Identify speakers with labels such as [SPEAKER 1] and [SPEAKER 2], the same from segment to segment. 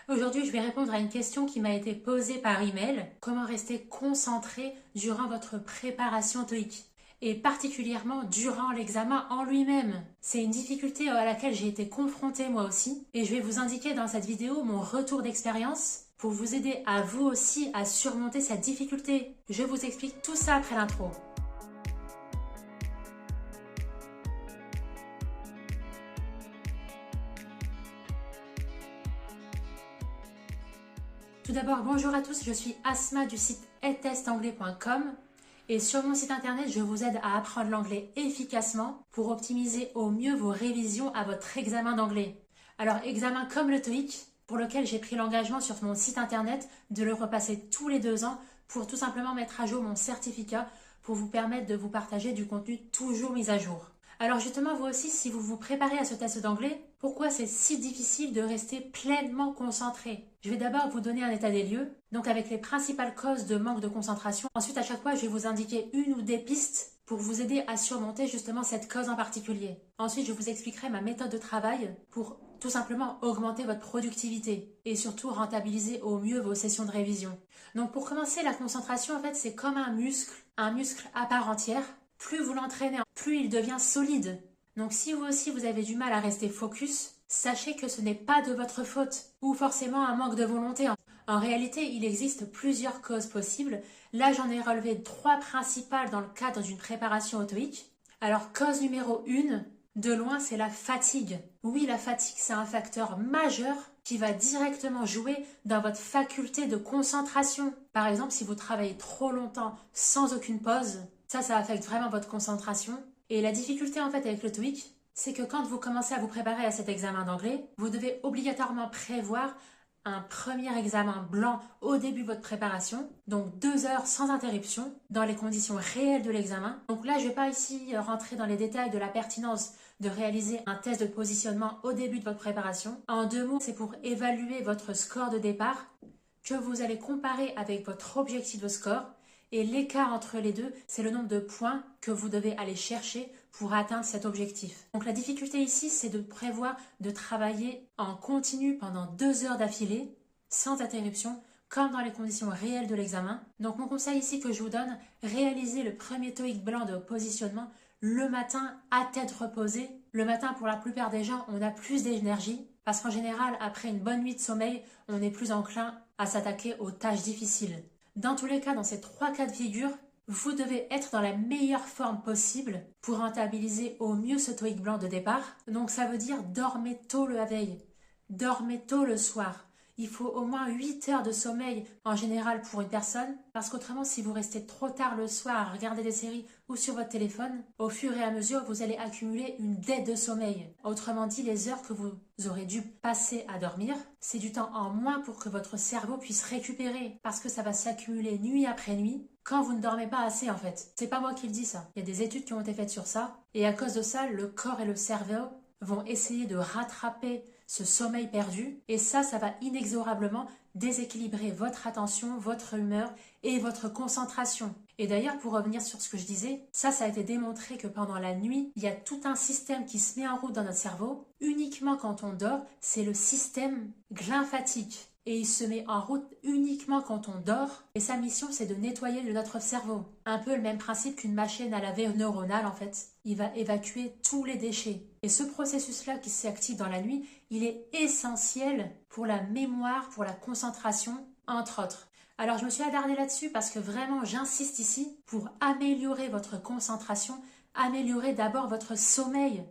[SPEAKER 1] Aujourd'hui, je vais répondre à une question qui m'a été posée par email. Comment rester concentré durant votre préparation TOEIC? Et particulièrement durant l'examen en lui-même. C'est une difficulté à laquelle j'ai été confrontée moi aussi. Et je vais vous indiquer dans cette vidéo mon retour d'expérience pour vous aider à vous aussi à surmonter cette difficulté. Je vous explique tout ça après l'intro. Tout d'abord, bonjour à tous, je suis Asma du site edtestanglais.com et sur mon site internet, je vous aide à apprendre l'anglais efficacement pour optimiser au mieux vos révisions à votre examen d'anglais. Alors, examen comme le TOEIC, pour lequel j'ai pris l'engagement sur mon site internet de le repasser tous les 2 ans pour tout simplement mettre à jour mon certificat pour vous permettre de vous partager du contenu toujours mis à jour. Alors justement, vous aussi, si vous vous préparez à ce test d'anglais, pourquoi c'est si difficile de rester pleinement concentré? Je vais d'abord vous donner un état des lieux, donc avec les principales causes de manque de concentration. Ensuite, à chaque fois, je vais vous indiquer une ou des pistes pour vous aider à surmonter justement cette cause en particulier. Ensuite, je vous expliquerai ma méthode de travail pour tout simplement augmenter votre productivité et surtout rentabiliser au mieux vos sessions de révision. Donc pour commencer, la concentration, en fait, c'est comme un muscle à part entière. Plus vous l'entraînez, plus il devient solide. Donc si vous aussi vous avez du mal à rester focus, sachez que ce n'est pas de votre faute ou forcément un manque de volonté. En réalité, il existe plusieurs causes possibles. Là, j'en ai relevé 3 principales dans le cadre d'une préparation au TOEIC. Alors, cause numéro 1, de loin, c'est la fatigue. Oui, la fatigue, c'est un facteur majeur qui va directement jouer dans votre faculté de concentration. Par exemple, si vous travaillez trop longtemps sans aucune pause, ça affecte vraiment votre concentration. Et la difficulté en fait avec le TOEIC, c'est que quand vous commencez à vous préparer à cet examen d'anglais, vous devez obligatoirement prévoir un premier examen blanc au début de votre préparation, donc 2 heures sans interruption, dans les conditions réelles de l'examen. Donc là, je ne vais pas ici rentrer dans les détails de la pertinence de réaliser un test de positionnement au début de votre préparation. En 2 mots, c'est pour évaluer votre score de départ, que vous allez comparer avec votre objectif de score. Et l'écart entre les deux, c'est le nombre de points que vous devez aller chercher pour atteindre cet objectif. Donc la difficulté ici, c'est de prévoir de travailler en continu pendant 2 heures d'affilée, sans interruption, comme dans les conditions réelles de l'examen. Donc mon conseil ici que je vous donne, réalisez le premier TOEIC blanc de positionnement le matin à tête reposée. Le matin, pour la plupart des gens, on a plus d'énergie parce qu'en général, après une bonne nuit de sommeil, on est plus enclin à s'attaquer aux tâches difficiles. Dans tous les cas, dans ces 3 cas de figure, vous devez être dans la meilleure forme possible pour rentabiliser au mieux ce TOEIC blanc de départ. Donc ça veut dire dormez tôt la veille, dormez tôt le soir. Il faut au moins 8 heures de sommeil en général pour une personne, parce qu'autrement, si vous restez trop tard le soir à regarder des séries ou sur votre téléphone, au fur et à mesure, vous allez accumuler une dette de sommeil. Autrement dit, les heures que vous aurez dû passer à dormir, c'est du temps en moins pour que votre cerveau puisse récupérer, parce que ça va s'accumuler nuit après nuit quand vous ne dormez pas assez en fait. C'est pas moi qui le dis ça. Il y a des études qui ont été faites sur ça, et à cause de ça, le corps et le cerveau vont essayer de rattraper ce sommeil perdu, et ça va inexorablement déséquilibrer votre attention, votre humeur et votre concentration. Et d'ailleurs, pour revenir sur ce que je disais, ça a été démontré que pendant la nuit, il y a tout un système qui se met en route dans notre cerveau. Uniquement quand on dort, c'est le système lymphatique. Et il se met en route uniquement quand on dort. Et sa mission, c'est de nettoyer notre cerveau. Un peu le même principe qu'une machine à laver neuronale, en fait. Il va évacuer tous les déchets. Et ce processus-là qui s'active dans la nuit, il est essentiel pour la mémoire, pour la concentration, entre autres. Alors, je me suis attardée là-dessus parce que vraiment, j'insiste ici pour améliorer votre concentration, améliorer d'abord votre sommeil.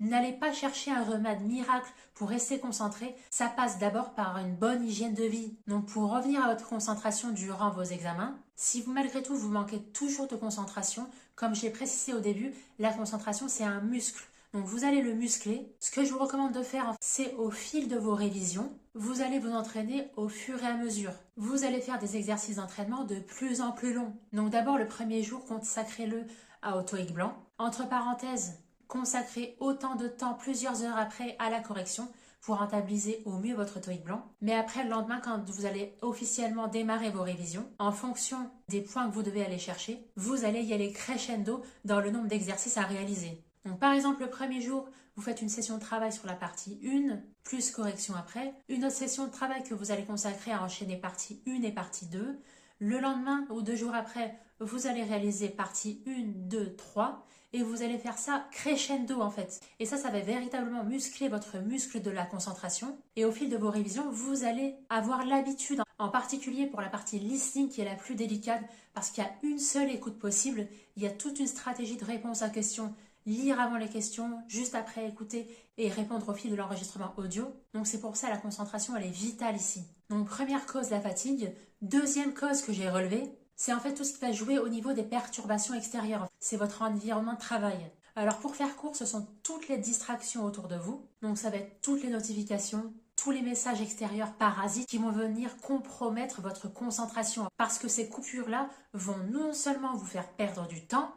[SPEAKER 1] N'allez pas chercher un remède miracle pour rester concentré, ça passe d'abord par une bonne hygiène de vie. Donc pour revenir à votre concentration durant vos examens, si vous malgré tout vous manquez toujours de concentration, comme j'ai précisé au début, la concentration c'est un muscle. Donc vous allez le muscler. Ce que je vous recommande de faire, c'est au fil de vos révisions, vous allez vous entraîner au fur et à mesure. Vous allez faire des exercices d'entraînement de plus en plus longs. Donc d'abord le premier jour, consacrez-le au TOEIC blanc. Entre parenthèses, consacrez autant de temps, plusieurs heures après, à la correction pour rentabiliser au mieux votre TOEIC blanc. Mais après, le lendemain, quand vous allez officiellement démarrer vos révisions, en fonction des points que vous devez aller chercher, vous allez y aller crescendo dans le nombre d'exercices à réaliser. Donc par exemple, le premier jour, vous faites une session de travail sur la partie 1, plus correction après. Une autre session de travail que vous allez consacrer à enchaîner partie 1 et partie 2. Le lendemain ou 2 jours après, vous allez réaliser partie 1, 2, 3 et vous allez faire ça crescendo en fait. Et ça va véritablement muscler votre muscle de la concentration. Et au fil de vos révisions, vous allez avoir l'habitude, en particulier pour la partie listening qui est la plus délicate parce qu'il y a une seule écoute possible. Il y a toute une stratégie de réponse à questions. Lire avant les questions, juste après écouter et répondre au fil de l'enregistrement audio. Donc c'est pour ça la concentration elle est vitale ici. Donc première cause la fatigue. Deuxième cause que j'ai relevée, c'est en fait tout ce qui va jouer au niveau des perturbations extérieures. C'est votre environnement de travail. Alors pour faire court, ce sont toutes les distractions autour de vous. Donc ça va être toutes les notifications, tous les messages extérieurs parasites qui vont venir compromettre votre concentration. Parce que ces coupures-là vont non seulement vous faire perdre du temps,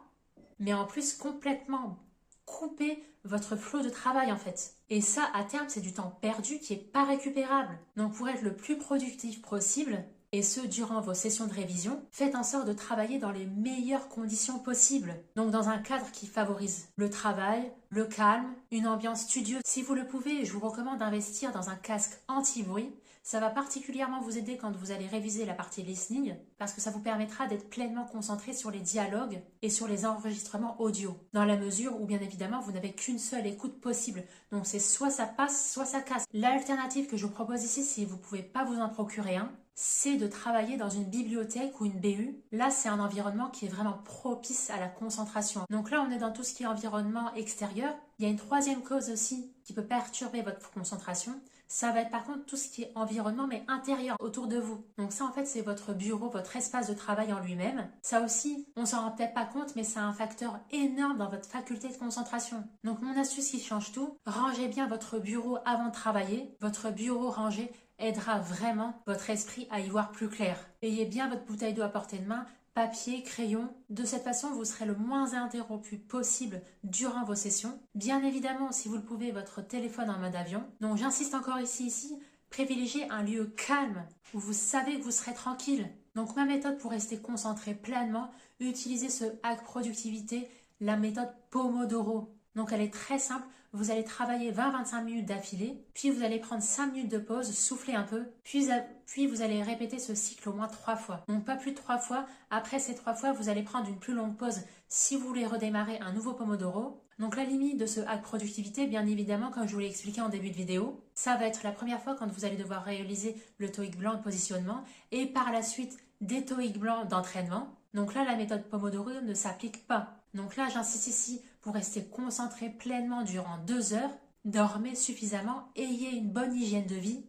[SPEAKER 1] mais en plus complètement couper votre flot de travail en fait. Et ça, à terme, c'est du temps perdu qui n'est pas récupérable. Donc pour être le plus productif possible, et ce durant vos sessions de révision, faites en sorte de travailler dans les meilleures conditions possibles. Donc dans un cadre qui favorise le travail, le calme, une ambiance studieuse. Si vous le pouvez, je vous recommande d'investir dans un casque anti-bruit. Ça va particulièrement vous aider quand vous allez réviser la partie listening parce que ça vous permettra d'être pleinement concentré sur les dialogues et sur les enregistrements audio. Dans la mesure où bien évidemment vous n'avez qu'une seule écoute possible. Donc c'est soit ça passe, soit ça casse. L'alternative que je vous propose ici, si vous ne pouvez pas vous en procurer un, c'est de travailler dans une bibliothèque ou une BU. Là, c'est un environnement qui est vraiment propice à la concentration. Donc là, on est dans tout ce qui est environnement extérieur. Il y a une troisième cause aussi qui peut perturber votre concentration. Ça va être par contre tout ce qui est environnement mais intérieur autour de vous. Donc ça en fait c'est votre bureau, votre espace de travail en lui-même. Ça aussi, on s'en rend peut-être pas compte mais c'est un facteur énorme dans votre faculté de concentration. Donc mon astuce qui change tout, rangez bien votre bureau avant de travailler. Votre bureau rangé aidera vraiment votre esprit à y voir plus clair. Ayez bien votre bouteille d'eau à portée de main, papier, crayon. De cette façon, vous serez le moins interrompu possible durant vos sessions. Bien évidemment, si vous le pouvez, votre téléphone en mode avion. Donc j'insiste encore ici, privilégiez un lieu calme où vous savez que vous serez tranquille. Donc ma méthode pour rester concentré pleinement, utilisez ce hack productivité, la méthode Pomodoro. Donc elle est très simple, vous allez travailler 20-25 minutes d'affilée, puis vous allez prendre 5 minutes de pause, souffler un peu, puis vous allez répéter ce cycle au moins 3 fois. Donc pas plus de 3 fois, après ces 3 fois, vous allez prendre une plus longue pause si vous voulez redémarrer un nouveau Pomodoro. Donc la limite de ce hack productivité, bien évidemment, comme je vous l'ai expliqué en début de vidéo, ça va être la première fois quand vous allez devoir réaliser le TOEIC blanc de positionnement et par la suite des TOEIC blancs d'entraînement. Donc là, la méthode Pomodoro ne s'applique pas. Donc là, j'insiste ici pour rester concentré pleinement durant 2 heures. Dormez suffisamment, ayez une bonne hygiène de vie.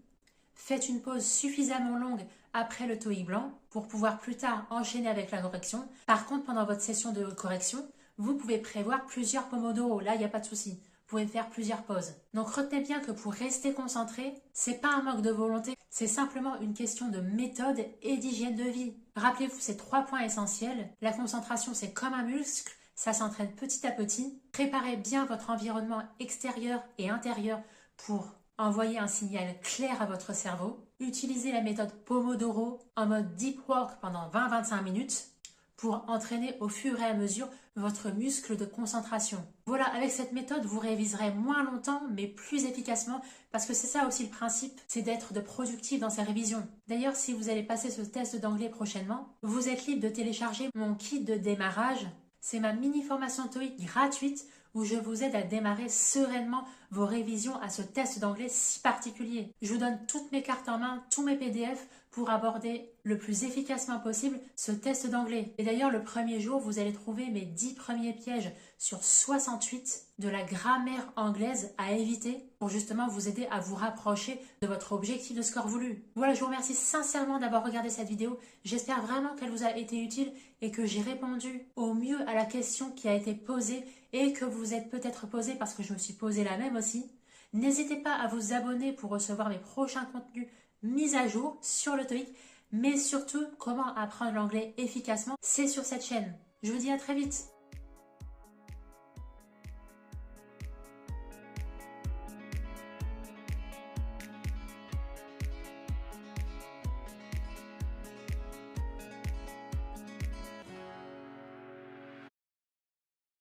[SPEAKER 1] Faites une pause suffisamment longue après le TOEIC blanc pour pouvoir plus tard enchaîner avec la correction. Par contre, pendant votre session de correction, vous pouvez prévoir plusieurs Pomodoro. Là, il n'y a pas de souci. Vous pouvez faire plusieurs pauses. Donc retenez bien que pour rester concentré, c'est pas un manque de volonté, c'est simplement une question de méthode et d'hygiène de vie. Rappelez-vous ces 3 points essentiels. La concentration, c'est comme un muscle, ça s'entraîne petit à petit. Préparez bien votre environnement extérieur et intérieur pour envoyer un signal clair à votre cerveau. Utilisez la méthode Pomodoro en mode deep work pendant 20-25 minutes pour entraîner au fur et à mesure votre muscle de concentration. Voilà, avec cette méthode, vous réviserez moins longtemps, mais plus efficacement, parce que c'est ça aussi le principe, c'est d'être productif dans ces révisions. D'ailleurs, si vous allez passer ce test d'anglais prochainement, vous êtes libre de télécharger mon kit de démarrage. C'est ma mini-formation TOEIC gratuite où je vous aide à démarrer sereinement vos révisions à ce test d'anglais si particulier. Je vous donne toutes mes cartes en main, tous mes PDF pour aborder le plus efficacement possible ce test d'anglais. Et d'ailleurs, le premier jour, vous allez trouver mes 10 premiers pièges sur 68 de la grammaire anglaise à éviter pour justement vous aider à vous rapprocher de votre objectif de score voulu. Voilà, je vous remercie sincèrement d'avoir regardé cette vidéo. J'espère vraiment qu'elle vous a été utile et que j'ai répondu au mieux à la question qui a été posée et que vous êtes peut-être posée parce que je me suis posé la même aussi. N'hésitez pas à vous abonner pour recevoir mes prochains contenus mis à jour sur le TOEIC, mais surtout comment apprendre l'anglais efficacement, c'est sur cette chaîne. Je vous dis à très vite.